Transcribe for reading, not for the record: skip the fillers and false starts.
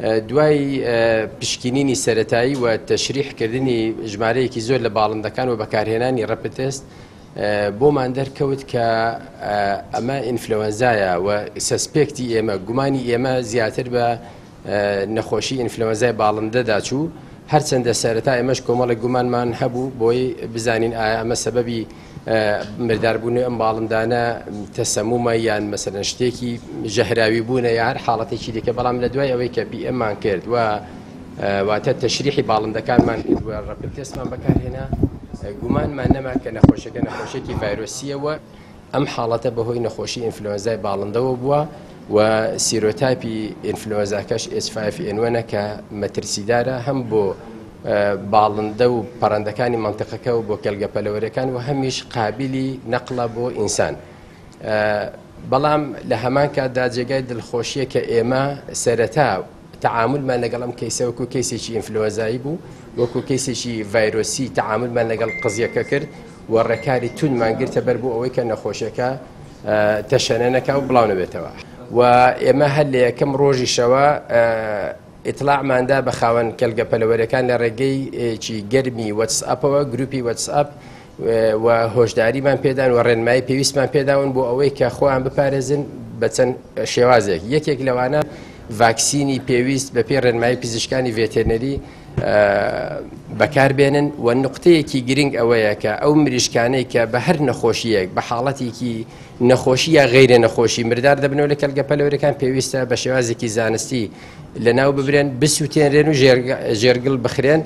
دوای پشکنینی سەرەتایی و تەشریحکردنی ژمارەیەکی زۆر لە باڵندەکان و بەکارهێنانی ڕەپتست بۆمان دەرکەوت کە ئەمە ئینفلەوەنزایە و سەسپێکتی ئێمە گومانی ئێمە زیاتر بە نەخۆشی ئینفلەوەنزای باڵندەدا چوو هەرچەندە سەرەتا ئێمەش کۆمەڵێک گومانمان هەبوو بۆی بزانین ئایا ئەمە سەبەبی مرداربوونی ئەم باڵندانە تەسەمومە یان مەسەلەن شتێکی ژەهراوی بوونە یا هەر حاڵەتێکی دیکە بەڵام لە دوای ئەوەی کە ئەممان کرد و واتە تەشریحی باڵندەکانمان کرد و ڕەپتێستمان بەکارهێنا گومانمان نەما کە نەخۆشەکە نەخۆشێکی ڤایرۆسیەوە ئەم حاڵەتە بەهۆی نەخۆشی ئینفلۆنزای باڵندەوە بووە و سیرۆتایپی ئینفلۆنزاکەش H5N1 کە مەترسیدارە هەم بۆ باڵندە و پەڕەندەکانی مەنتیقەکە و بۆ کەلگەپەلەوەرەکان و هەمیش قابلی نەقڵە بۆ ئینسان. بەڵام لە هەمان کاتدا جێگای دڵخۆشیە کە ئێمە سەرەتا تعاملمان لەگەڵ ئەم کەیسە وەکو کەیسێکی ئینفلۆنزایی بوو وەکو کەیسێکی ڤایرۆسی تعاملمان لەگەڵ قزیەکە کرد و ڕێکاری تونمان گرتە بەر بۆ ئەوەی کە نەخۆشیەکە تەشەنەنەکە و بڵاو نەبێتەوە و ئێمە هەر لە یەکەم ڕۆژیشەوە ئیطلاعماندا بە خاوەن کەلگەپەلەوەرەکان لە ڕێگەی چی گەرمی وەتسئەپەوە گروپی وەتسئەپ و هۆشداریمان پێدان و ڕێنمایی پێویستمان پێداون بۆ ئەوەی کە خۆیان بپارێزن بە چەند شێوازێک یەکێک لەوانە ڤاکسینی پێویست بە پێی ڕێنمایی پزیشکانی ڤێتێرنەری بەکاربێنن و نقطەیەکی گرنگ ئەوەیە کە ئەو مریشکانەی کە بە هەر نەخۆشیەک بە حاڵەتێکی نەخۆشی یا غەیرە نەخۆشی مردار دەبنەوە لە کەلگەپەلەوەرەکان پێویستە بە شێوازێکی زانستی لەناو ببرێن بسووتێنرێن و ژێرگڵ بخرێن